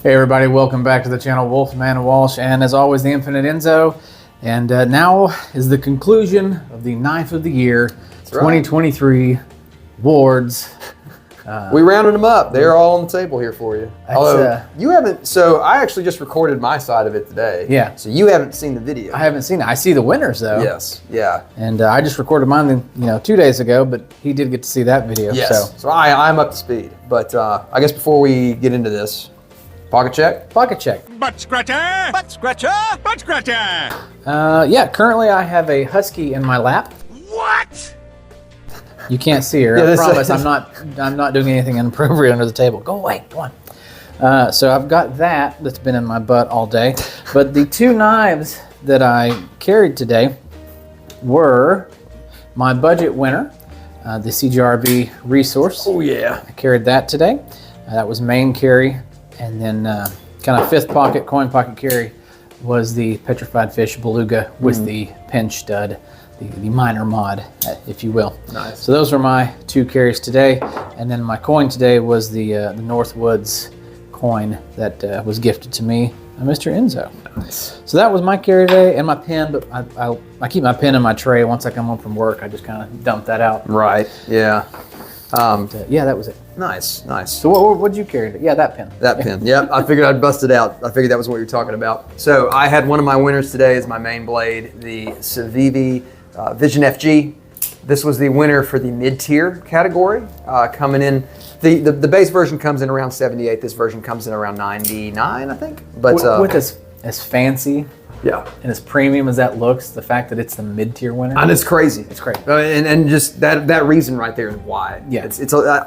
Hey everybody, welcome back to the channel, Wolfman Walsh, and as always, the Infinite Enzo. And now is the conclusion of the knife of the year, 2023 awards. We rounded them up. They're all on the table here for you. Although you haven't, so I actually just recorded my side of it today. Yeah. So you haven't seen the video. I haven't seen it. I see the winners though. Yes. Yeah. And I just recorded mine, 2 days ago, but he did get to see that video. Yes. So I'm up to speed. But I guess before we get into this, pocket check. Pocket check. Butt scratcher! Butt scratcher! Butt scratcher! Yeah, currently I have a husky in my lap. What? You can't see her. I promise I'm not doing anything inappropriate under the table. Go away, go on. So I've got that's been in my butt all day. But the two knives that I carried today were my budget winner, the CGRB Resource. Oh yeah. I carried that today. That was main carry. And then kind of fifth pocket, coin pocket carry was the Petrified Fish Beluga with the pin stud, the minor mod, if you will. Nice. So those were my two carries today. And then my coin today was the Northwoods coin that was gifted to me by Mr. Enzo. Nice. So that was my carry today and my pen, but I keep my pen in my tray. Once I come home from work, I just kind of dump that out. Right, yeah. Yeah, that was it. Nice, nice. So what did you carry? Yeah, that pen. That pen, yep. I figured I'd bust it out. I figured that was what you were talking about. So I had one of my winners today as my main blade, the Civivi Vision FG. This was the winner for the mid-tier category, coming in. The base version comes in around 78. This version comes in around 99, I think. But with as fancy, yeah, and as premium as that looks, the fact that it's the mid-tier winner, and it's crazy. It's crazy, and just that reason right there is why. Yeah,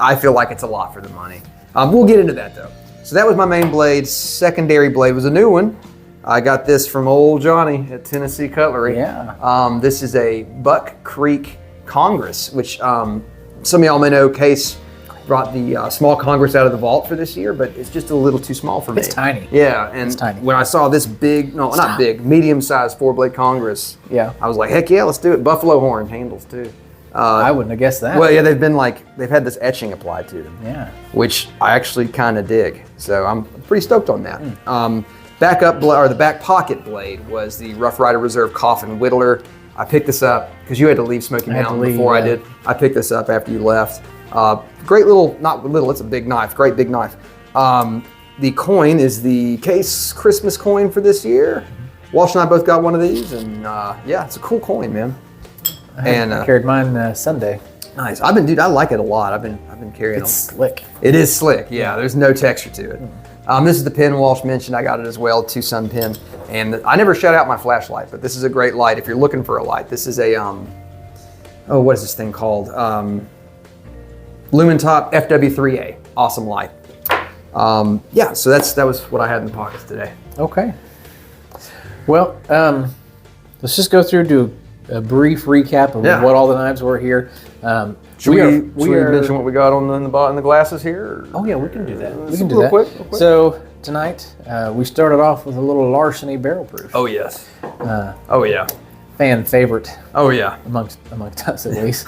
I feel like it's a lot for the money. We'll get into that though. So that was my main blade. Secondary blade was a new one. I got this from old Johnny at Tennessee Cutlery. Yeah. This is a Buck Creek Congress, which some of y'all may know. Case brought the small Congress out of the vault for this year, but it's just a little too small for me. It's tiny. Yeah, and it's tiny. When I saw this big, no, not big, medium-sized 4-blade Congress, yeah, I was like, heck yeah, let's do it. Buffalo horn handles too. I wouldn't have guessed that. Well, yeah, they've had this etching applied to them. Yeah. Which I actually kind of dig. So I'm pretty stoked on that. The back pocket blade was the Rough Rider Reserve Coffin Whittler. I picked this up because you had to leave Smoky Mountain before I did. I picked this up after you left. Great little, not little, it's a big knife, great big knife. The coin is the Case Christmas coin for this year. Walsh and I both got one of these, and yeah, it's a cool coin, man. I carried mine Sunday. Nice. I like it a lot. I've been carrying it. It's slick. It is slick, yeah. There's no texture to it. This is the pin Walsh mentioned. I got it as well, 2-sun pin. And I never shut out my flashlight, but this is a great light if you're looking for a light. This is a, what is this thing called? Lumentop FW3A. Awesome light. Yeah, so that was what I had in the pockets today. Okay. Well, let's just go through, do a brief recap of what all the knives were here. Should we mention what we got in the glasses here? Or? Oh yeah, we can do that. We can do that. Real quick. So tonight we started off with a little Larceny barrel proof. Oh yes. Oh yeah. Fan favorite. Oh yeah. Amongst us at least.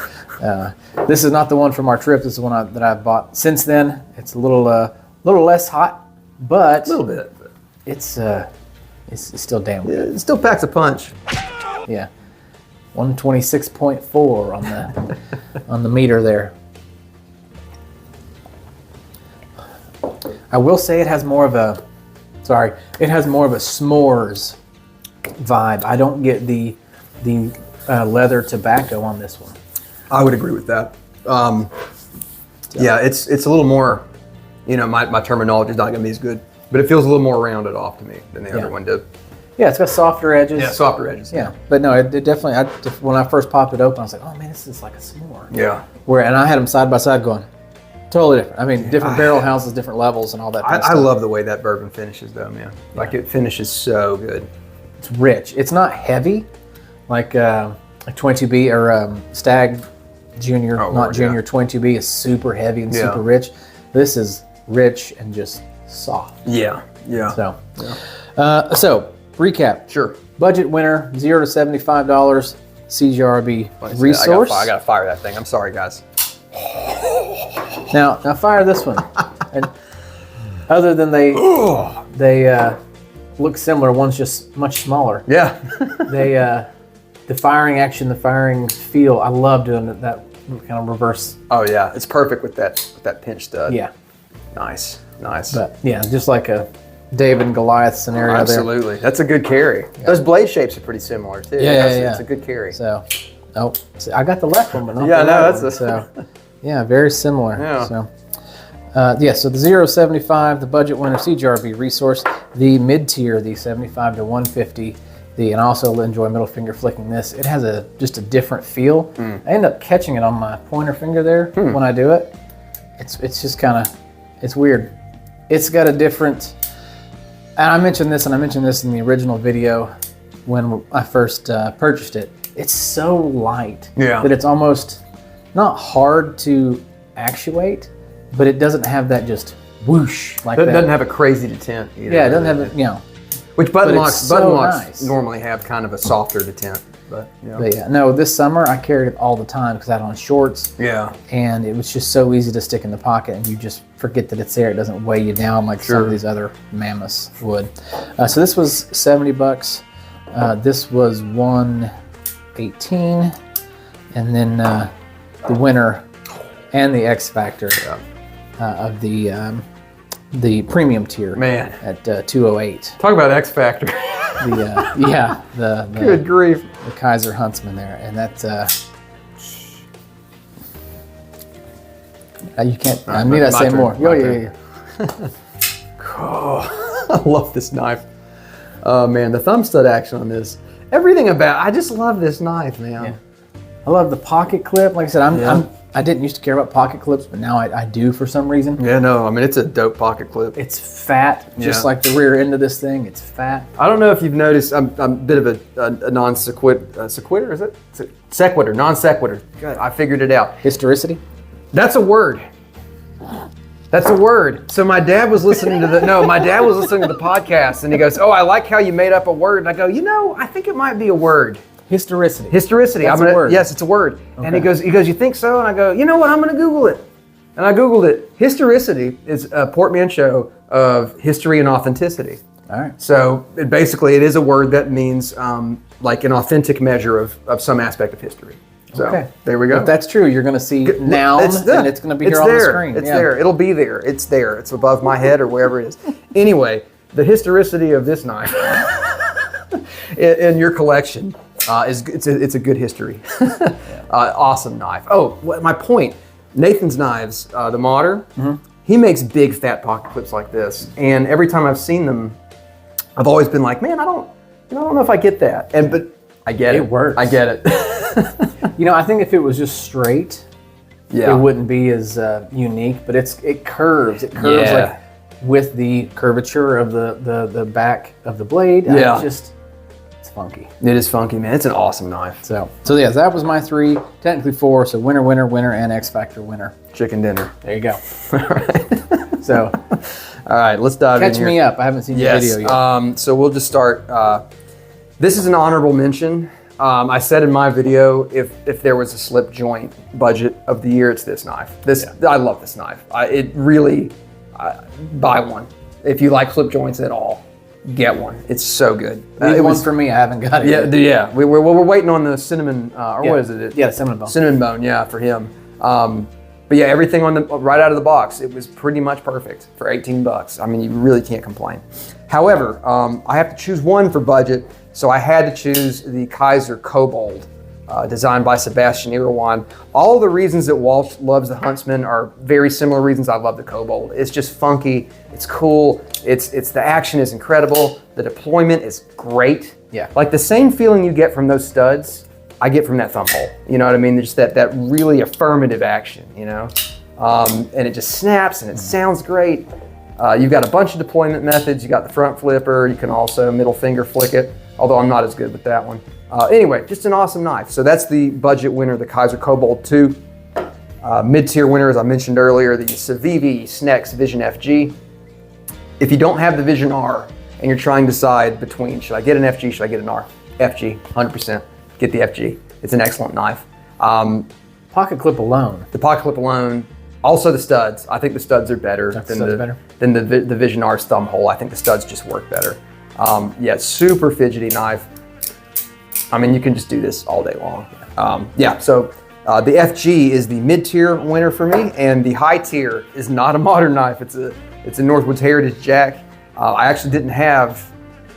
This is not the one from our trip. This is the one that I've bought since then. It's a little less hot, but a little bit. It's still damn good. Yeah, it still packs a punch. Yeah. 126.4 on the meter there. I will say it has more of a s'mores vibe. I don't get the leather tobacco on this one. I would agree with that. Yeah, it's a little more, my terminology is not going to be as good, but it feels a little more rounded off to me than the other one did. Yeah, it's got softer edges. Yeah, softer edges. Yeah, but no, it definitely. When I first popped it open, I was like, "Oh man, this is like a s'more." Yeah. And I had them side by side, going totally different. I mean, different barrel houses, different levels, and all that. I love the way that bourbon finishes, though, man. Like it finishes so good. It's rich. It's not heavy, like 22B or Stag Junior, Junior. 22B is super heavy and super rich. This is rich and just soft. Yeah. Yeah. So. Recap. Sure. Budget winner, $0 to $75. CGRB Resource. I gotta fire that thing. I'm sorry, guys. Now fire this one. And other than they They look similar. One's just much smaller. Yeah. The firing action, the firing feel, I love doing that kind of reverse. Oh yeah, it's perfect with that pinch stud. Yeah. Nice. But yeah, just like a David and Goliath scenario there. Absolutely. That's a good carry. Yeah. Those blade shapes are pretty similar too. Yeah. It's a good carry. So, see, I got the left one, but not the right one. So, yeah, very similar. Yeah. So, the 075, the budget winner CGRB resource, the mid-tier, the 75 to 150, and I also enjoy middle finger flicking this. It has just a different feel. I end up catching it on my pointer finger there when I do it. It's just kind of, it's weird. It's got a different, and I mentioned this in the original video when I first purchased it. It's so light that it's almost not hard to actuate, but it doesn't have that just whoosh like that. It doesn't have a crazy detent either. Yeah, it doesn't have it, Which button locks nice. normally have kind of a softer detent. But yeah, no, this summer I carried it all the time because I had it on shorts. Yeah. And it was just so easy to stick in the pocket and you just forget that it's there. It doesn't weigh you down like some of these other mammoths would. So this was $70. This was $118. And then the winner and the X Factor of the premium tier at 208. Talk about X Factor. The good grief, the Kaiser Huntsman there, and that's you can't. I need to say more. Yeah. Oh, I love this knife. Oh man, the thumb stud action on this. Everything about. I just love this knife, man. Yeah. I love the pocket clip. Like I said, I didn't used to care about pocket clips, but now I do for some reason. Yeah, no, I mean, it's a dope pocket clip. It's fat, just like the rear end of this thing. It's fat. I don't know if you've noticed, I'm a bit of a non sequitur, is it? Sequitur, non sequitur. Good, I figured it out. Historicity? That's a word. That's a word. So my dad was listening to the podcast and he goes, "Oh, I like how you made up a word." And I go, I think it might be a word. Historicity. Historicity. That's a word. Yes, it's a word. Okay. And he goes, you think so? And I go, you know what? I'm going to Google it. And I Googled it. Historicity is a portmanteau of history and authenticity. All right. So it is a word that means like an authentic measure of some aspect of history. So there we go. If that's true, you're going to see noun and it's going to be here on the screen. It's there. It'll be there. It's there. It's above my head or wherever it is. Anyway, the historicity of this knife in your collection. It's a good history. Awesome knife. Oh, my point. Nathan's knives, the modder, he makes big fat pocket clips like this. And every time I've seen them, I've always been like, man, I don't know if I get that. But I get it. It works. I get it. I think if it was just straight, it wouldn't be as unique. But it curves. It curves like with the curvature of the back of the blade. Yeah. It's funky. It is funky, man. It's an awesome knife. So yeah, that was my 3, technically 4. So winner, and X Factor winner. Chicken dinner. There you go. All right. So, all right, let's dive in here. Catch me up. I haven't seen the video yet. So we'll just start. This is an honorable mention. I said in my video, if there was a slip joint budget of the year, it's this knife. I love this knife. Buy one. If you like slip joints at all, get one. It's so good. It was for me. I haven't got it yet. Yeah. We're waiting on the cinnamon, what is it? Yeah, cinnamon bone. Cinnamon bone, yeah, for him. But yeah, everything right out of the box, it was pretty much perfect for $18. I mean, you really can't complain. However, I have to choose one for budget, so I had to choose the Kaiser Kobold, designed by Sebastian Irwan. All the reasons that Walsh loves the Huntsman are very similar reasons I love the Kobold. It's just funky, it's cool, it's the action is incredible, the deployment is great. Yeah. Like the same feeling you get from those studs, I get from that thumb hole. You know what I mean? Just that really affirmative action, and it just snaps and it sounds great. You've got a bunch of deployment methods. You got the front flipper. You can also middle finger flick it, although I'm not as good with that one. Anyway, just an awesome knife. So that's the budget winner, the Kaiser Kobold 2. Mid-tier winner, as I mentioned earlier, the Civivi Snex Vision FG. If you don't have the Vision R and you're trying to decide between, should I get an FG, should I get an R? FG, 100%. Get the FG. It's an excellent knife. Pocket clip alone. The pocket clip alone, Also the studs. I think the studs are better than the Vision R's thumb hole. I think the studs just work better. Yeah, super fidgety knife. I mean, you can just do this all day long. Yeah, so the FG is the mid-tier winner for me, and the high tier is not a modern knife. It's a Northwoods Heritage Jack. I actually didn't have,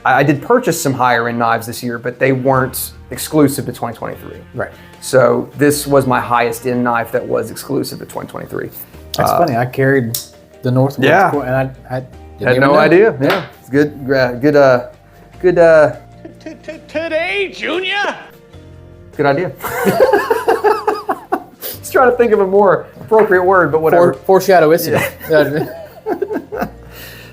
I did purchase some higher end knives this year, but they weren't exclusive to 2023. Right. So this was my highest end knife that was exclusive to 2023. That's funny. I carried the Northwoods, and I had no idea. Yeah, it's good. Today, Junior. Good idea. Let's try to think of a more appropriate word, but whatever. Foreshadow-icity. Yeah.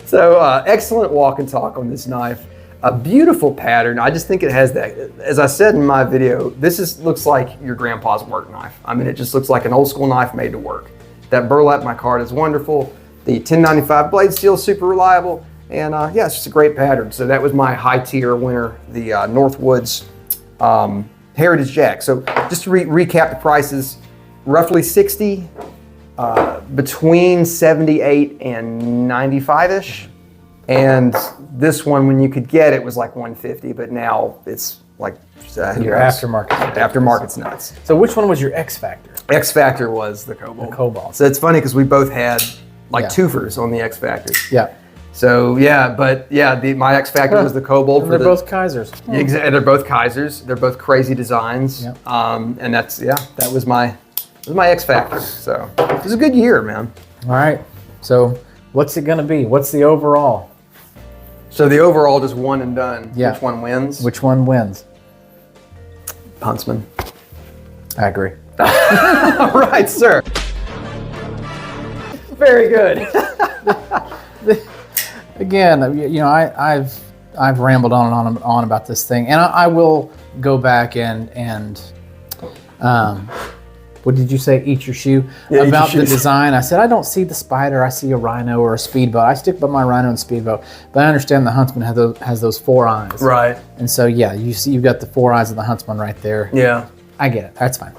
So excellent walk and talk on this knife. A beautiful pattern. I just think it has that. As I said in my video, looks like your grandpa's work knife. I mean, it just looks like an old school knife made to work. That burlap micarta is wonderful. The 1095 blade steel is super reliable. And yeah, it's just a great pattern. So that was my high tier winner, the Northwoods Heritage Jack. So just to recap the prices, roughly 60, between 78 and 95-ish. And this one, when you could get it, was like 150, but now it's like your aftermarket. Aftermarket's nuts. So which one was your X Factor? X Factor was the Cobalt. The Cobalt. So it's funny because we both had like twofers on the X Factor. Yeah. So yeah, but yeah, my X Factor was the Cobalt. And they're both Kaisers. Exactly, they're both Kaisers. They're both crazy designs. Yep. And that was my X Factor. So it was a good year, man. All right. So what's it gonna be? What's the overall? So the overall just one and done. Yeah. Which one wins? Which one wins? Huntsman. I agree. All right, sir. Very good. Again, you know, I've rambled on and on about this thing, and I will go back and what did you say? Eat your shoe? Yeah, about the design. I said I don't see the Spider. I see a Rhino or a Speedboat. I stick by my Rhino and Speedboat, but I understand the Huntsman has those four eyes. Right. And so yeah, you've got the four eyes of the Huntsman right there. Yeah. I get it. That's fine.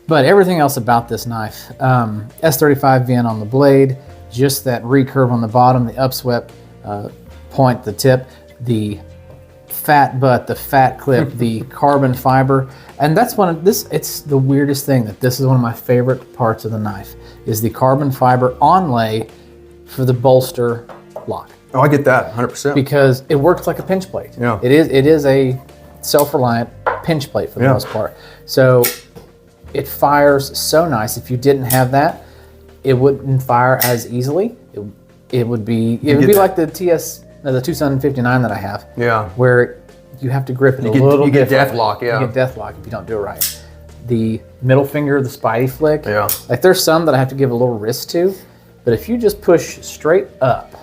But everything else about this knife, S35 VN on the blade, just that recurve on the bottom, the upswept point, the tip, the fat butt, the fat clip, the carbon fiber, and that's one of this. It's the weirdest thing that this is one of my favorite parts of the knife is the carbon fiber onlay for the bolster lock. Oh, I get that 100%. Because it works like a pinch plate. Yeah. It is a self-reliant pinch plate for the most part. So it fires so nice. If you didn't have that, it wouldn't fire as easily. It would be like the the Tucson 59 that I have. Yeah. Where you have to grip it a little bit. You get death lock, yeah. You get death lock if you don't do it right. The middle finger, the Spidey flick. Yeah. Like there's some that I have to give a little wrist to, but if you just push straight up.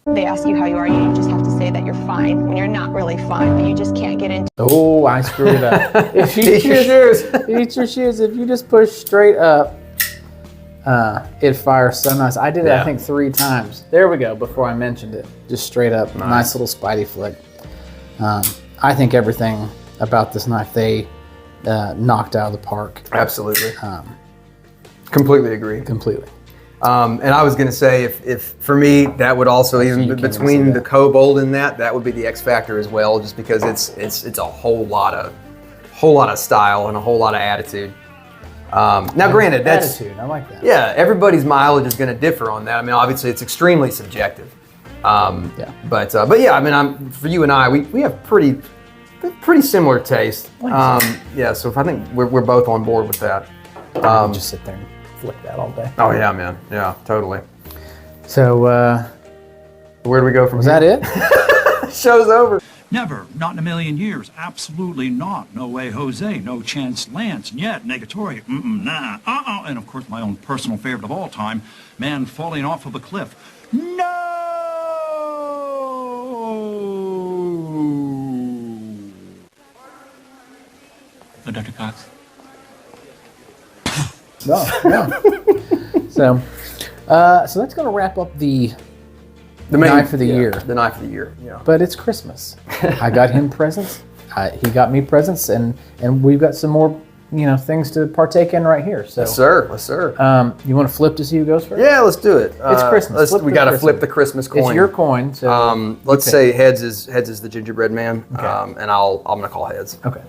They ask you how you are, you just have to say that you're fine when you're not really fine, but you just can't get into. Oh, I screwed it up. Eat your shoes. Eat your shoes. If you just push straight up, it fires so nice. I did it, I think, 3 times. There we go, before I mentioned it. Just straight up, nice little Spidey flick. I think everything about this knife, they knocked out of the park. Absolutely. Completely agree. Completely. And I was going to say, if for me, that would also, even between the Cobalt and that would be the X Factor as well, just because it's a whole lot of style and a whole lot of attitude. Now, granted, that's attitude. I like that. Yeah, everybody's mileage is going to differ on that. I mean, obviously, it's extremely subjective. But yeah, I mean, for you and I, we have pretty similar taste. Yeah, so I think we're both on board with that. Just sit there and flick that all day. Oh yeah, man. Yeah, totally. So where do we go from here? Was that it? Show's over. Never, not in a million years, absolutely not. No way, Jose, no chance, Lance, and yet, negatory, nah, and of course my own personal favorite of all time, man falling off of a cliff. No! So, Dr. Cox? No. So that's going to wrap up the knife of the year. The knife of the year, yeah. But it's Christmas. I got him presents. He got me presents, and we've got some more things to partake in right here. So, yes, sir. Yes, sir. You want to flip to see who goes first? Yeah, let's do it. It's Christmas. We got to flip the Christmas coin. It's your coin. So let's say heads is the gingerbread man, and I'm gonna call heads. Okay.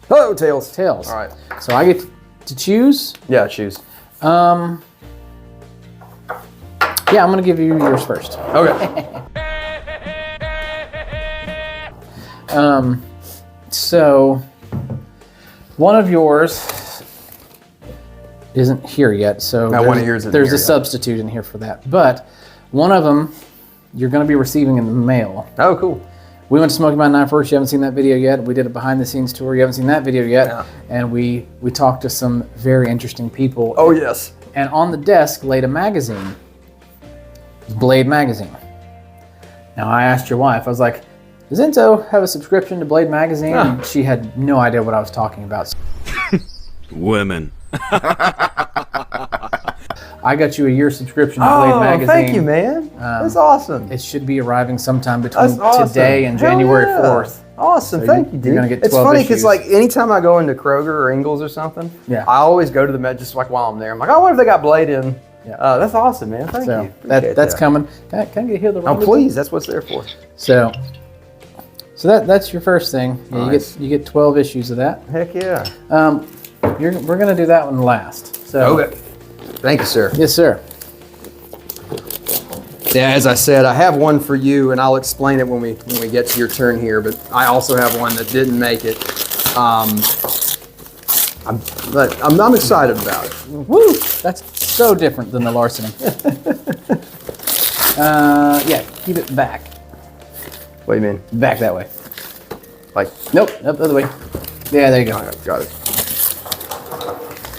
Oh, tails. Tails. All right. So I get to choose. Yeah, choose. Yeah, I'm gonna give you yours first. Okay. So one of yours isn't here yet. So one of yours isn't there's here a yet. substitute in here for that. But one of them you're gonna be receiving in the mail. Oh, cool. We went to Smoky Mountain 9 first. You haven't seen that video yet. We did a behind the scenes tour. You haven't seen that video yet. Yeah. And we talked to some very interesting people. Oh, yes. And on the desk laid a magazine. Blade magazine. Now I asked your wife, I was like, does Enzo have a subscription to Blade magazine? Huh. And she had no idea what I was talking about. Women. I got you a year subscription to Blade magazine. Thank you, man. That's awesome. It should be arriving sometime between That's awesome. today and Hell January yeah. 4th. Awesome, So thank you, dude. you're gonna get it's 12 funny issues. because like anytime I go into Kroger or Ingles or something, Yeah. I always go to the Met just like while I'm there. I'm like, oh, what if they got Blade in? Yeah. That's awesome, man. Thank So you. Appreciate that's that. coming. Can I get here the Oh, please, that's what it's there for. So that's your first thing. Yeah, Nice. you get 12 issues of that. Heck yeah. We're gonna do that one last. So Okay. Thank you, sir. yes, sir. Yeah, as I said, I have one for you, and I'll explain it when we get to your turn here. But I also have one that didn't make it. I'm excited about it. Woo! That's so different than the larceny. Yeah, keep it back. What do you mean? Back that way. Like, Nope, the other way. Yeah, there you go. got it.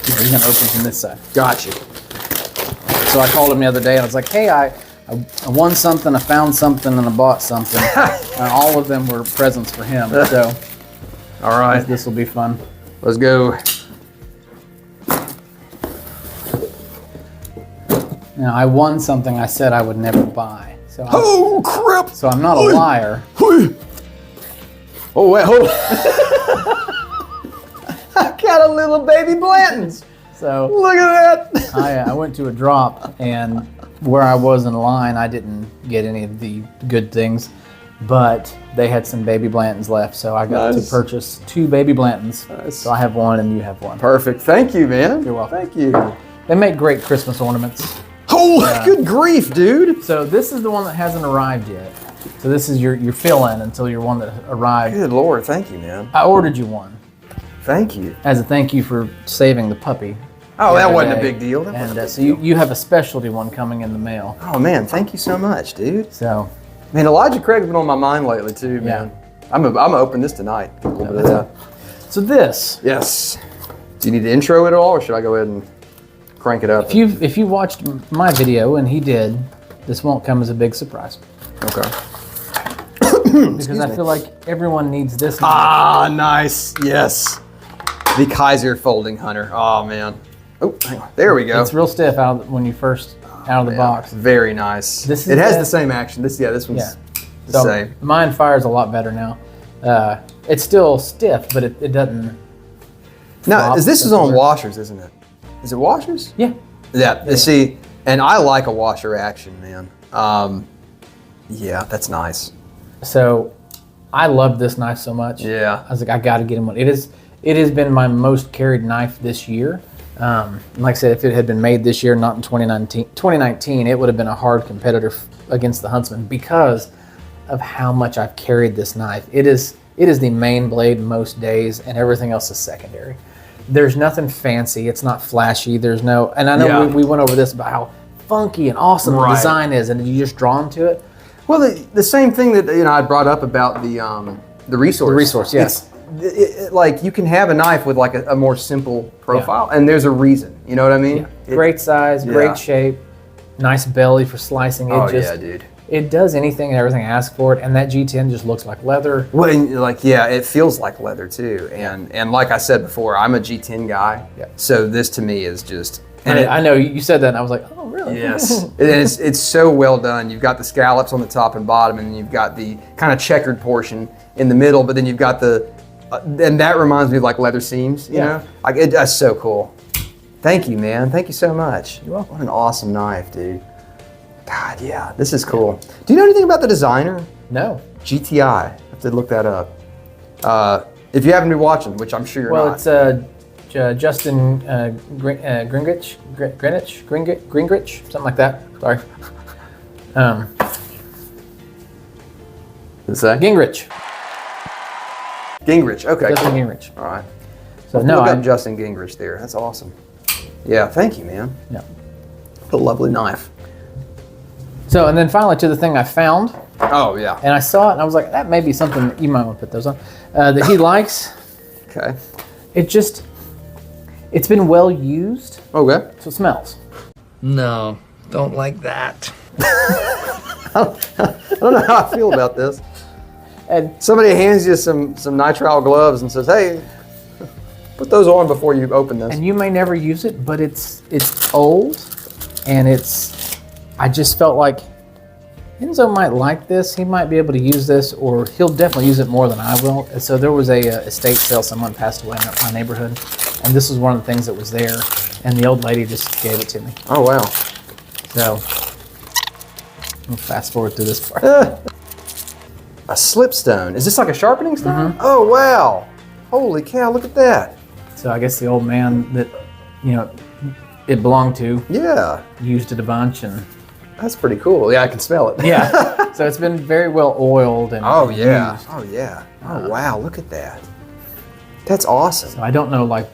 You're gonna open from this side. Got you. So I called him the other day and I was like, hey, I won something, I found something, and I bought something. And all of them were presents for him. So All right, this will be fun. let's go. Now, I won something I said I would never buy. So Oh, crap. so I'm not a liar. Oh, wait, hold on. I got a little baby Blanton's. So Look at that. I went to a drop, and where I was in line, I didn't get any of the good things, but they had some baby Blantons left, so I got Nice. to purchase 2 baby Blantons. Nice. So I have one, and you have one. Perfect. Thank you, man. You're welcome. Thank you. They make great Christmas ornaments. Oh, good grief, dude. So this is the one that hasn't arrived yet. So this is your fill-in until your one that arrived. Good Lord. Thank you, man. I ordered you one Thank you. as a thank you for saving the puppy. Oh, the that other wasn't a day. big deal. That And wasn't a big so you have a specialty one coming in the mail. Oh, man. Thank you so much, dude. So Man, Elijah Craig's been on my mind lately, too, man. I'm gonna open this tonight. Get a little bit of that. so this, Yes. Do you need to intro it at all, or should I go ahead and crank it up? if you watched my video, and he did, this won't come as a big surprise Okay. because I feel like everyone needs this. Ah, nice. Yes. The Kaiser Folding Hunter. Oh, man. Oh, hang on. There we go. It's real stiff when you first out of the Man, box. Very nice. This is it has the- the same action. This one's Yeah. the So same. mine fires a lot better now. It's still stiff, but it doesn't. Now, flop. this is on washers, isn't it? Is it washers? Yeah. Yeah. See, and I like a washer action, man. Yeah, that's nice. So I love this knife so much. Yeah. I was like, I got to get him one. It has been my most carried knife this year. Like I said, if it had been made this year, not in 2019, it would have been a hard competitor against the Huntsman because of how much I've carried this knife. It is the main blade most days, and everything else is secondary. There's nothing fancy. It's not flashy. There's no, and I know Yeah. we went over this about how funky and awesome the Right. design is, and you just drawn to it. Well, the same thing that I brought up about the resource. The resource, yes. Like you can have a knife with like a more simple profile, and there's a reason. You know what I mean? Great size, yeah. great shape, nice belly for slicing. Dude. It does anything and everything I ask for it, and that G10 just looks like leather. Well, and it feels like leather too, and like I said before, I'm a G10 guy. Yeah. So this to me is just. And I know you said that, and I was like, oh, really? Yes, and it's so well done. You've got the scallops on the top and bottom, and then you've got the kind of checkered portion in the middle, but then you've got the and that reminds me of like leather seams, you know? Like, that's so cool. Thank you, man. Thank you so much. You're welcome. What an awesome knife, dude. God, yeah, this is cool. Do you know anything about the designer? No. GTI. I have to look that up. If you haven't been watching, which I'm sure you're not. Well, it's Justin Gingrich, something like that. Sorry. What's that? Gingrich. Gingrich, okay. Justin Cool. Gingrich. All right. So Look up Justin Gingrich there. That's awesome. Yeah, thank you, man. Yeah. What a lovely knife. So, and then finally to the thing I found, Oh, yeah. and I saw it, and I was like, that may be something that you might want to put those on, that he likes. Okay. It's been well used, Okay. so it smells. No, don't like that. I don't know how I feel about this. And Somebody hands you some nitrile gloves and says, hey, put those on before you open this. and you may never use it, but it's old, and I just felt like Enzo might like this. He might be able to use this, or he'll definitely use it more than I will. And so there was a estate sale. Someone passed away in my neighborhood, and this was one of the things that was there. And the old lady just gave it to me. Oh, wow. So we'll fast forward through this part. A slipstone. Is this like a sharpening stone? Oh, wow. Holy cow, look at that. So I guess the old man that it belonged to Yeah, used it a bunch, and that's pretty cool. Yeah, I can smell it. yeah. So it's been very well oiled and Oh, yeah. used. Oh, yeah. Oh, wow, look at that. That's awesome. So I don't know like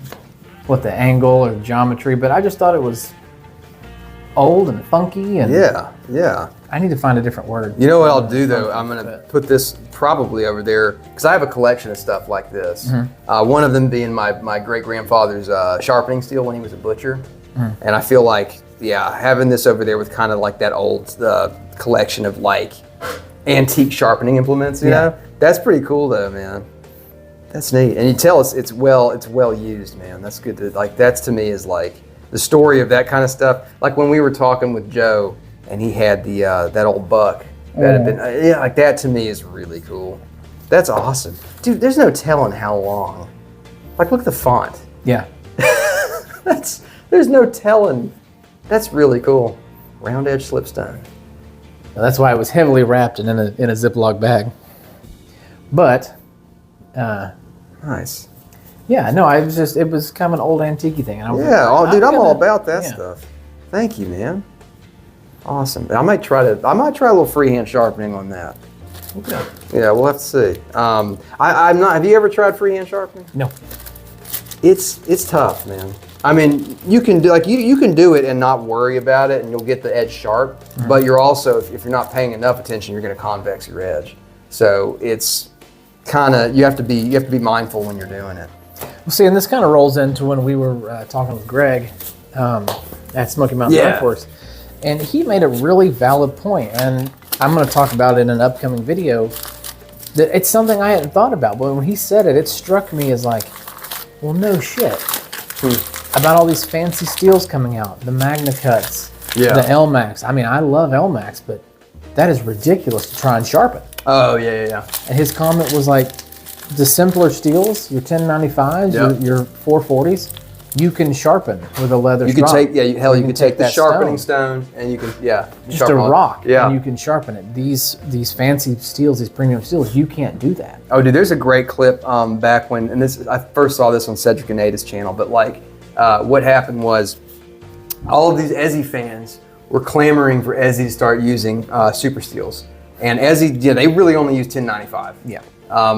what the angle or the geometry, but I just thought it was old and funky, and Yeah, yeah. I need to find a different word. You know what I'll do though? I'm gonna put this probably over there because I have a collection of stuff like this. One of them being my great grandfather's sharpening steel when he was a butcher, and I feel like having this over there with kind of like that old collection of like antique sharpening implements. You know, that's pretty cool though, man. That's neat, and you tell it's well used, man. That's good to like. That's to me is like the story of that kind of stuff. Like when we were talking with Joe. And he had the that old buck that had been like that to me is really cool. That's awesome, dude. There's no telling how long. Like look at the font. Yeah. There's no telling. That's really cool. Round edge slipstone. Well, that's why it was heavily wrapped and in a Ziploc bag. But Nice. yeah, no, it was kind of an old antique thing. And I was dude, I'm all about that stuff. Thank you, man. Awesome. I might try a little freehand sharpening on that. Okay. Yeah, we'll have to see. I'm not. Have you ever tried freehand sharpening? No. It's tough, man. I mean, you can do you can do it and not worry about it, and you'll get the edge sharp. But you're also, if you're not paying enough attention, you're going to convex your edge. So it's kind of you have to be mindful when you're doing it. Well, see, and this kind of rolls into when we were talking with Greg at Smoky Mountain Knife Works. And he made a really valid point, and I'm going to talk about it in an upcoming video, that it's something I hadn't thought about. But when he said it, it struck me as like, well, no shit. About all these fancy steels coming out, the Magna Cuts, the LMAX. I mean, I love LMAX, but that is ridiculous to try and sharpen. Oh, yeah. And his comment was like, the simpler steels, your 1095s, your 440s, you can sharpen with a leather You strop. could take, you could take the that sharpening stone and you can, just sharpen a on it. rock, Yeah. and you can sharpen it. These fancy steels, these premium steels, you can't do that. Oh, dude, there's a great clip back when, and this I first saw this on Cedric and Ada's channel, but like what happened was all of these Ezzy fans were clamoring for Ezzy to start using super steels. And Ezzy, they really only use 1095. Yeah.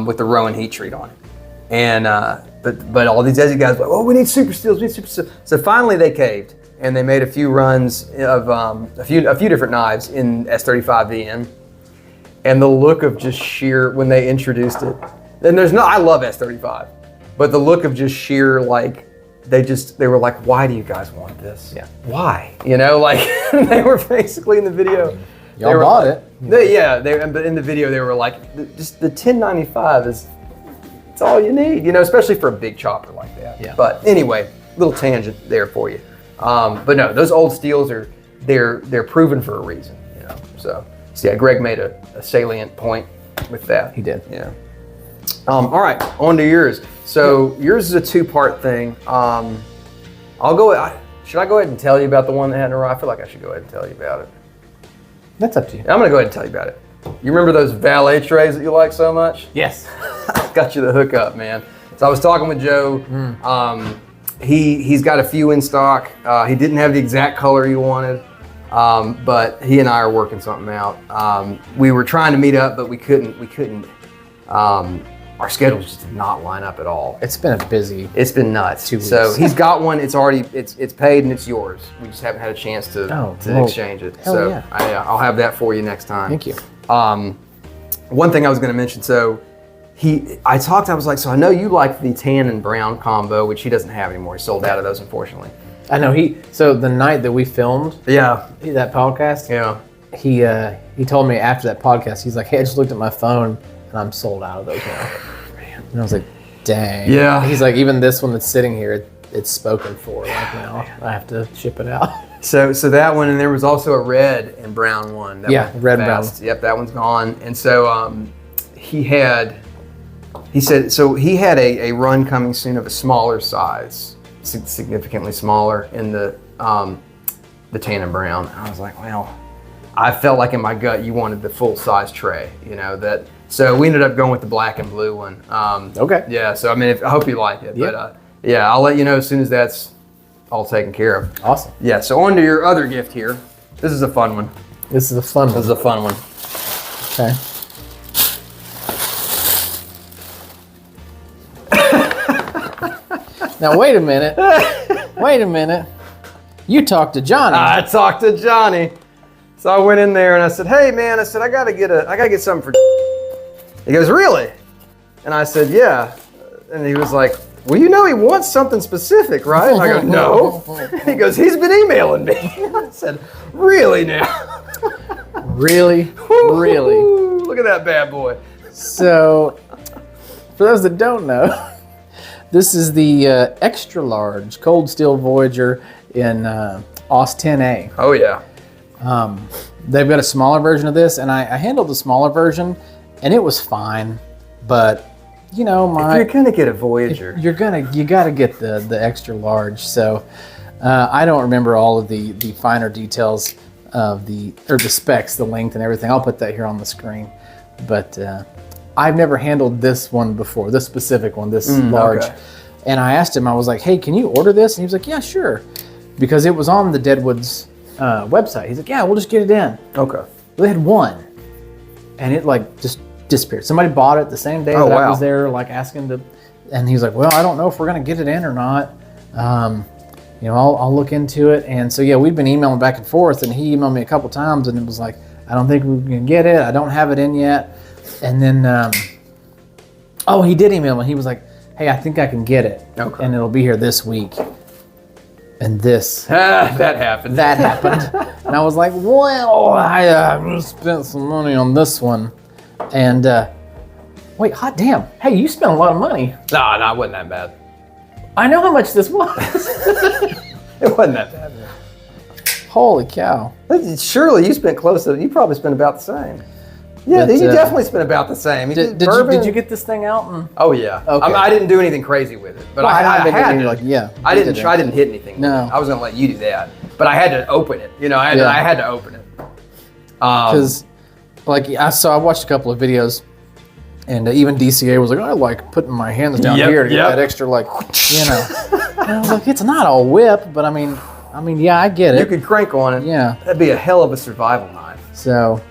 With the Rowan heat treat on it. And but all these Ezzy guys were like, oh, we need super steels, we need super steels. So finally they caved and they made a few runs of a few different knives in S35VN. And the look of just sheer, when they introduced it, then I love S35, but the look of just sheer, like, they were like, why do you guys want this? Yeah. Why? Like they were basically in the video. Y'all bought it. But in the video they were like, just the 1095 it's all you need, especially for a big chopper like that. Yeah. But anyway, little tangent there for you. But no, those old steels they're proven for a reason, So yeah, Greg made a salient point with that. He did. Yeah. All right, on to yours. So yours is a two-part thing. I'll go. Should I go ahead and tell you about the one that had a row? I feel like I should go ahead and tell you about it. That's up to you. I'm gonna go ahead and tell you about it. You remember those valet trays that you like so much? Yes. Got you the hookup, man. So I was talking with Joe. He's got a few in stock. He didn't have the exact color he wanted, but he and I are working something out. We were trying to meet up, but we couldn't. Our schedules just did not line up at all. It's been a busy. It's been nuts. 2 weeks. So he's got one. It's already it's paid and it's yours. We just haven't had a chance to exchange it. Hell so yeah. I'll have that for you next time. Thank you. One thing I was going to mention. So I was like, so I know you like the tan and brown combo, which he doesn't have anymore. He sold out of those, unfortunately. I know so the night that we filmed that podcast, he told me after that podcast, he's like, hey, I just looked at my phone and I'm sold out of those now. And I was like, dang. Yeah. He's like, even this one that's sitting here, it's spoken for right now. I have to ship it out. So that one, and there was also a red and brown one. That Yeah, one red and brown. fast. Yep, that one's gone. And so he said he had a run coming soon of a smaller size, significantly smaller in the tan and brown. I was like, well, I felt like in my gut you wanted the full size tray, that. So we ended up going with the black and blue one. Okay. Yeah. So I mean, I hope you like it. Yep. But I'll let you know as soon as that's all taken care of. Awesome. Yeah. So on to your other gift here. This is a fun one. This is a fun one. This is a fun one. Okay. Now wait a minute. Wait a minute. You talked to Johnny. I talked to Johnny. So I went in there and I said, hey man, I gotta get something for. He goes, really? And I said, yeah. And he was like, well, he wants something specific, right? And I go, no. He goes, he's been emailing me. I said, really now? Really? Really? Look at that bad boy. So, for those that don't know, this is the extra large Cold Steel Voyager in AUS 10A. Oh yeah. They've got a smaller version of this, and I handled the smaller version, and it was fine. But if you're gonna get a Voyager, you gotta get the extra large. So I don't remember all of the finer details of the specs, the length, and everything. I'll put that here on the screen. But I've never handled this one before, this specific one, this large. Okay. And I asked him, I was like, hey, can you order this? And he was like, yeah, sure, because it was on the Deadwood's website. He's like, yeah, we'll just get it in. Okay. They had one, and it just disappeared. Somebody bought it the same day that I was there, asking to, and he's like, well, I don't know if we're gonna get it in or not. I'll look into it. And so yeah, we've been emailing back and forth, and he emailed me a couple times, and it was like, I don't think we can get it. I don't have it in yet. And then, he did email me. He was like, hey, I think I can get it, and it'll be here this week. And that happened. That happened. And I was like, well, I spent some money on this one. And wait, hot damn. Hey, you spent a lot of money. No, it wasn't that bad. I know how much this was. It wasn't that bad. Holy cow. Surely you probably spent about the same. Yeah, you definitely spent about the same. Did you get this thing out? Oh yeah. Okay. I didn't do anything crazy with it, but well, I had to. I didn't hit anything. No. With it. I was gonna let you do that, but I had to open it. I had to open it. Because, I watched a couple of videos, and even DCA was like, I like putting my hands down here to get that extra, And I was like, it's not a whip, but I mean, yeah, I get it. You could crank on it. Yeah. That'd be a hell of a survival knife. So,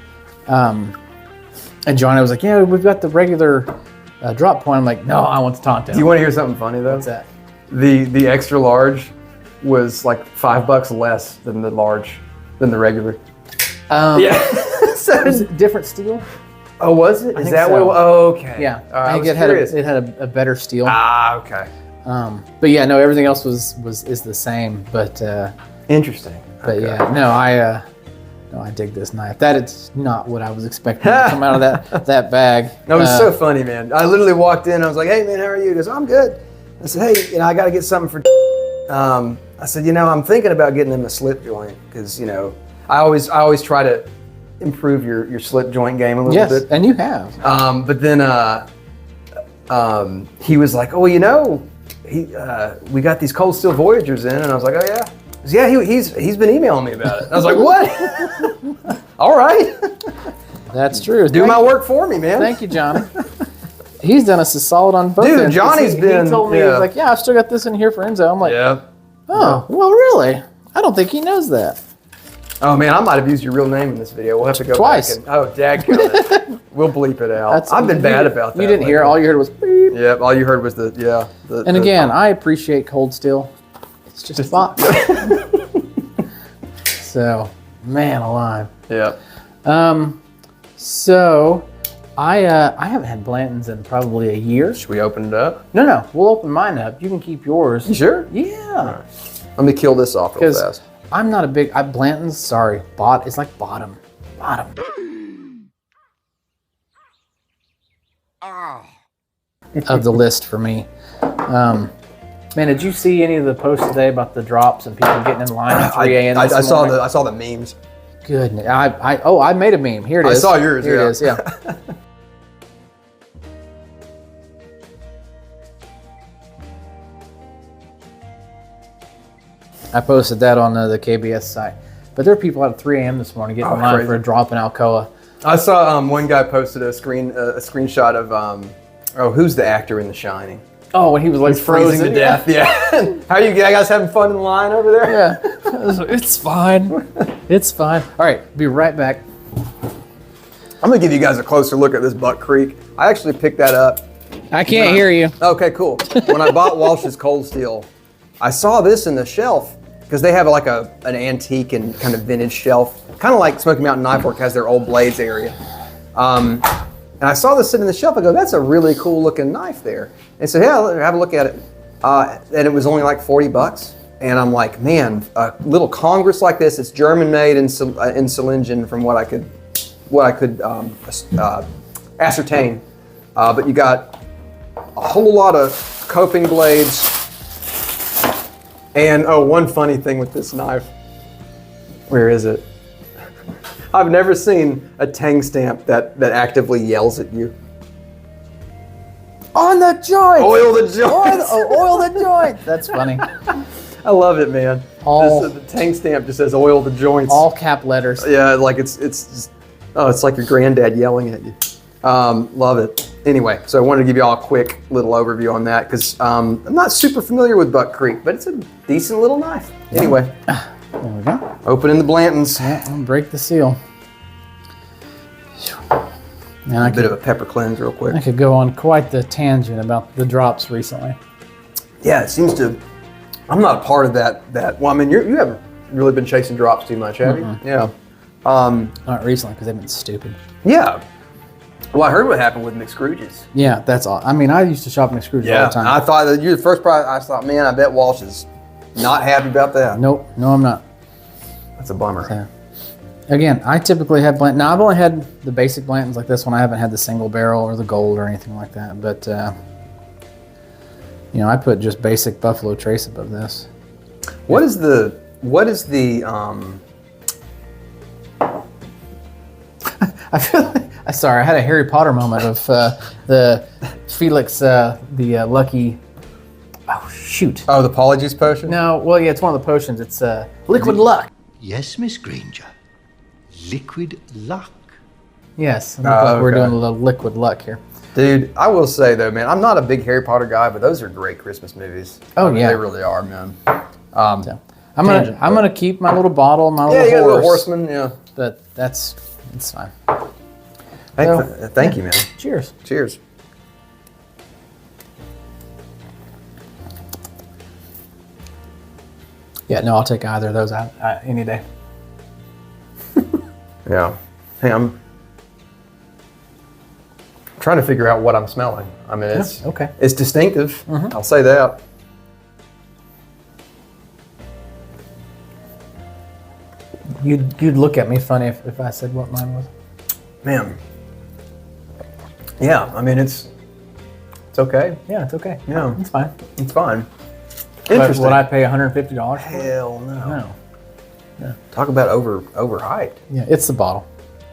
and Johnny was like, yeah, we've got the regular drop point. I'm like, no, I want the taunt down. Do you want to hear something funny though? What's that? The extra large was like $5 less than the regular. Yeah. So is it different steel? Oh, was it? Is that so. what? Oh, okay. Yeah. I think it had a better steel. Ah, okay. But yeah, no, everything else is the same. But interesting. But yeah, no, I dig this knife. That is not what I was expecting to come out of that bag. No, it was so funny, man. I literally walked in. I was like, "Hey, man, how are you?" He goes, "I'm good." I said, "Hey, I got to get something for." I said, "I'm thinking about getting him a slip joint because I always try to improve your slip joint game a little bit." Yes, and you have. But then he was like, "Oh, you know, we got these Cold Steel Voyagers in," and I was like, "Oh yeah." He goes, "Yeah, he's been emailing me about it." I was like, "What?" All right. That's true. Do my work for me, man. Thank you, Johnny. He's done us a solid on both Dude, ends. Johnny's He been- told me, he was like, yeah, I've still got this in here for Enzo. I'm like, Yeah. oh, well, really? I don't think he knows that. Oh man, I might have used your real name in this video. We'll have to go Twice. back and dadgummit. We'll bleep it out. I've been bad about that. You didn't hear. lately. All you heard was beep. Yep, all you heard was the And again, I appreciate Cold Steel. It's just a box. So, man alive. yeah. So, I haven't had Blanton's in probably a year. Should we open it up? No, we'll open mine up. You can keep yours. You sure? Yeah. Let me kill this off real Because fast. I'm not a big Blanton's. Sorry, it's like bottom. Of the list for me. Man, did you see any of the posts today about the drops and people getting in line at 3 a.m. I saw the memes. Goodness, I made a meme. Here it is. I saw yours. Here yeah. it is. Yeah. I posted that on the KBS site. But there are people at 3 a.m. this morning getting in line crazy. for a drop in Alcoa. I saw one guy posted a screenshot of who's the actor in The Shining? Oh, when he was like Freezing to death. Yeah. How are you guys having fun in the line over there? Yeah. It's fine. It's fine. All right, be right back. I'm gonna give you guys a closer look at this Buck Creek. I actually picked that up. I can't hear you. Okay, cool. When I bought Walsh's Cold Steel, I saw this in the shelf because they have like an antique and kind of vintage shelf, kind of like Smoky Mountain Knife Work has their old blades area. And I saw this sitting in the shelf. I go, that's a really cool looking knife there. And so yeah, have a look at it. And it was only like $40. And I'm like, man, a little Congress like this. It's German made in Solingen, from what I could ascertain. But you got a whole lot of coping blades. And one funny thing with this knife. Where is it? I've never seen a tang stamp that actively yells at you. On the joint. Oil the joint. Oil the joint. That's funny. I love it, man. The tang stamp just says oil the joints. All cap letters. Yeah, like it's just, it's like your granddad yelling at you. Love it. Anyway, so I wanted to give you all a quick little overview on that because I'm not super familiar with Buck Creek, but it's a decent little knife. Yeah. Anyway, there we go. Opening the Blantons. Yeah, I'll break the seal. Now A bit of a pepper cleanse real quick. I could go on quite the tangent about the drops recently. Yeah, it seems to. I'm not a part of that. Well, I mean, you haven't really been chasing drops too much, have you? Yeah. Not recently because they've been stupid. Yeah. Well, I heard what happened with McScrooge's. Yeah, that's all. I mean, I used to shop at McScrooge's all the time. I thought that you're the first prize. I thought, man, I bet Walsh is not happy about that. Nope, no, I'm not. That's a bummer. So, again, I typically have Blanton. Now, I've only had the basic Blantons like this one. I haven't had the single barrel or the gold or anything like that. But, you know, I put just basic Buffalo Trace above this. What is the I feel like, sorry, I had a Harry Potter moment of the Felix, the lucky, oh shoot. Oh, the Polyjuice potion? No, well, yeah, it's one of the potions. It's liquid luck. Yes, Miss Granger. Liquid luck. Yes, we're doing a little liquid luck here. Dude, I will say though, man, I'm not a big Harry Potter guy, but those are great Christmas movies. Oh, I mean, yeah. They really are, man. So, I'm gonna keep my little bottle, my little you got a little horse. horseman, yeah. But it's fine. Thank you, man. Cheers. Cheers. Yeah, no, I'll take either of those out any day. Yeah. Hey, I'm trying to figure out what I'm smelling. I mean, it's okay. It's distinctive. I'll say that. You'd look at me funny if I said what mine was. Man. Yeah, I mean, it's okay. Yeah, it's okay. Yeah. It's fine. It's fine. But Interesting. would I pay $150 for it? Hell no. No. Talk about overhyped. Yeah, it's the bottle.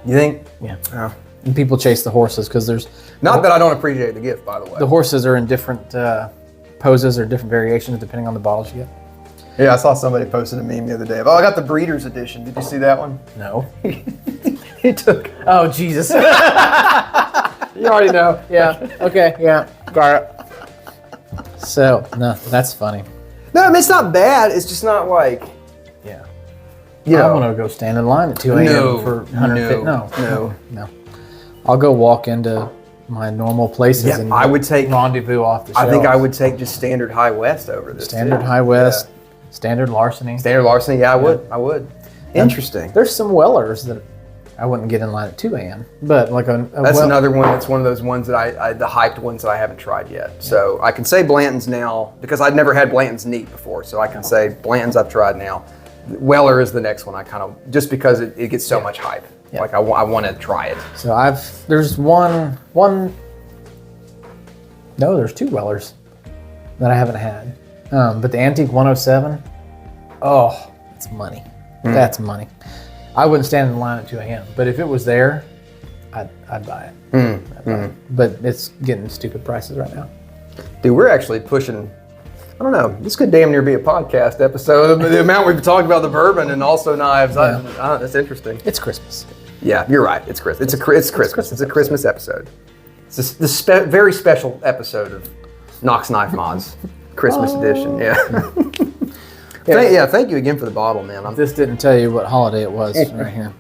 You think? Yeah. Oh, And people chase the horses because there's... Not that I don't appreciate the gift, by the way. The horses are in different poses or different variations depending on the bottles you get. Yeah, I saw somebody posted a meme the other day. Oh, I got the Breeder's edition. Did you see that one? No. He took... Oh, Jesus. You already know. Yeah. Okay. Yeah. Got it. So, no, that's funny. No, I mean, it's not bad. It's just not like... Yeah. You I know. want to go stand in line at 2 a.m. for 150. No. I'll go walk into my normal places and I would take rendezvous off the shelf. I think I would take just standard High West over this. Standard High West, standard Larceny. Standard Larceny, yeah, I would. Interesting. There's some Wellers that I wouldn't get in line at 2 a.m. But like that's another one. That's one of those ones that the hyped ones that I haven't tried yet. So I can say Blanton's now because I'd never had Blanton's neat before. So I can say Blanton's I've tried now. Weller is the next one. I kind of just because it gets so much hype. Yeah. Like I want to try it. So there's one. No, there's 2 Wellers that I haven't had. But the Antique 107, oh, it's money. That's money. I wouldn't stand in line at 2 a.m. But if it was there, I'd buy it. But it's getting stupid prices right now. Dude, we're actually pushing. I don't know. This could damn near be a podcast episode. The amount we've talked about the bourbon and also knives. Yeah. That's interesting. It's Christmas. Yeah, you're right. It's Christmas. It's Christmas. It's a Christmas episode. It's this very special episode of KnoxKnifeMods, Christmas edition. Yeah. Thank you again for the bottle, man. This didn't tell you what holiday it was right here.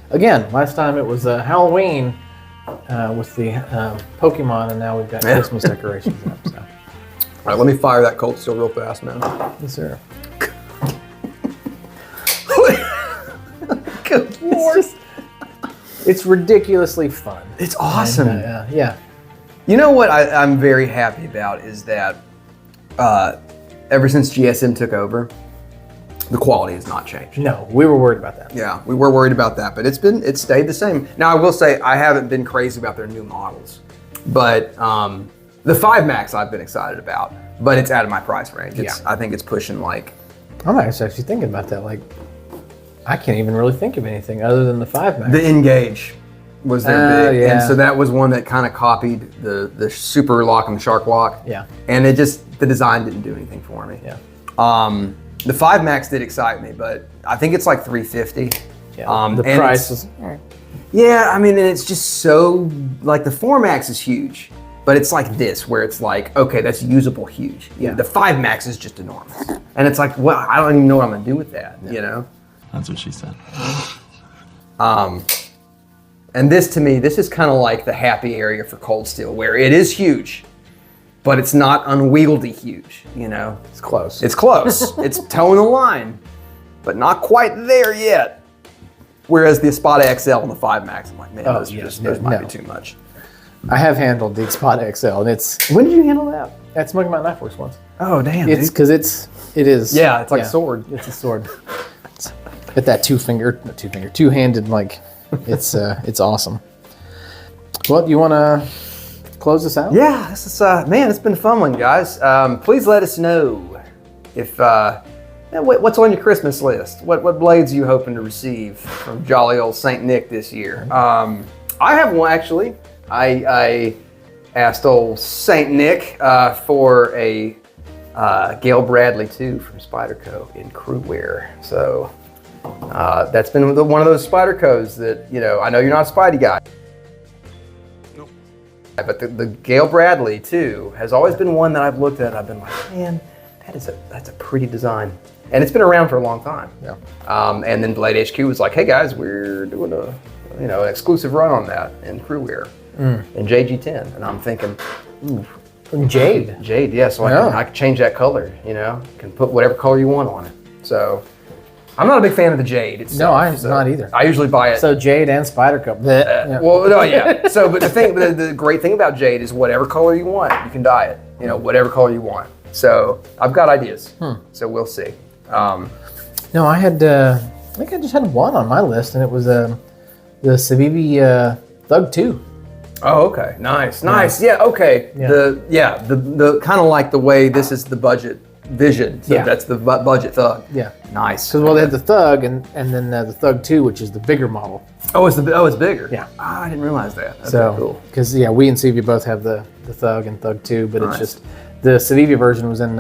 Again, last time it was Halloween with the Pokemon, and now we've got Christmas decorations up. So. All right, let me fire that Colt still real fast, man. Yes, sir. Good Lord. It's ridiculously fun. It's awesome. And, yeah. You know what I'm very happy about is that ever since GSM took over, the quality has not changed. No, we were worried about that. Yeah, we were worried about that, but it's stayed the same. Now, I will say I haven't been crazy about their new models, but the 5 Max I've been excited about, but it's out of my price range. I think it's pushing like... I'm actually thinking about that. Like, I can't even really think of anything other than the 5 Max. The Engage was their big, yeah. and so that was one that kind of copied the Super Lock and Shark Lock. Yeah. And the design didn't do anything for me. Yeah. The 5 Max did excite me, but I think it's like $350. Yeah. The price is... Yeah, I mean, and it's just so, like the 4 Max is huge, but it's like this, where it's like, okay, that's usable huge. Yeah. The 5 Max is just enormous. And it's like, well, I don't even know what I'm gonna do with that, you know? That's what she said. And this, to me, this is kind of like the happy area for cold steel, where it is huge, but it's not unwieldy huge, you know? It's close. It's close. It's towing the line, but not quite there yet. Whereas the Espada XL and the 5 Max, I'm like, man, those might be too much. I have handled the Espada XL, and it's... When did you handle that? At Smoky Mountain Knife Works once. Oh, damn, It's because it is... Yeah, it's like a sword. It's a sword. At that two-handed, like, it's awesome. Well, do you want to close this out? Yeah, this is, man, it's been a fun one, guys. Please let us know if, what's on your Christmas list? What blades are you hoping to receive from jolly old St. Nick this year? I have one, actually. I asked old St. Nick for a Gail Bradley 2 from Spyderco in crew wear. So that's been one of those Spydercos that, you know, I know you're not a Spidey guy. Nope. But the Gail Bradley 2 has always been one that I've looked at and I've been like, man, that's a pretty design. And it's been around for a long time. Yeah. And then Blade HQ was like, hey guys, we're doing an exclusive run on that in crew wear. In JG10, and I'm thinking, ooh, Jade, yeah. So I can change that color, you know, can put whatever color you want on it. So I'm not a big fan of the Jade itself. No, I'm not either. I usually buy it. So Jade and Spyderco. Yeah. Well, no, yeah. So, but the great thing about Jade is whatever color you want, you can dye it. You know, whatever color you want. So I've got ideas. So we'll see. No, I think I just had one on my list, and it was the Civivi Thug 2. Oh, okay. Nice. Yeah, okay. Yeah. The kind of like the way this is the budget vision. So Yeah. that's the budget Thug. Yeah. Nice. Because they had the Thug and then the Thug 2, which is the bigger model. Oh, it's bigger. Yeah. Ah, I didn't realize that. That's So cool. because we and Sevia both have the Thug and Thug 2, but Nice. it's just the Sevia version was in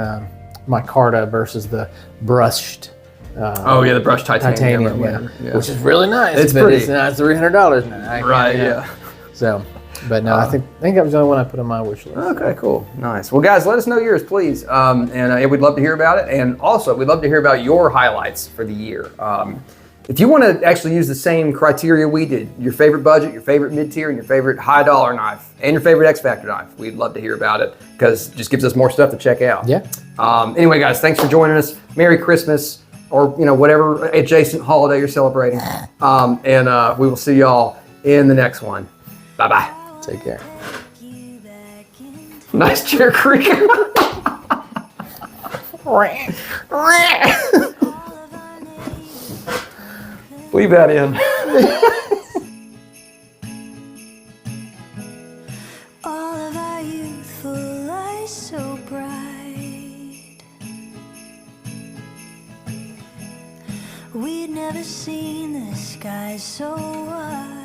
my Carta versus the brushed. The brushed titanium, or whatever. Which is really nice. It's but pretty. It's not $300 now. Right. Yeah. So, but no, I think that was the only one I put on my wish list. Okay, cool. Nice. Well, guys, let us know yours, please. And we'd love to hear about it. And also, we'd love to hear about your highlights for the year. If you want to actually use the same criteria we did, your favorite budget, your favorite mid-tier, and your favorite high-dollar knife, and your favorite X-Factor knife, we'd love to hear about it because it just gives us more stuff to check out. Yeah. Anyway, guys, thanks for joining us. Merry Christmas, or whatever adjacent holiday you're celebrating. And we will see y'all in the next one. Bye-bye. Take care. Nice chair creak. Leave that in. All of our youthful eyes so bright. We'd never seen the sky so wide.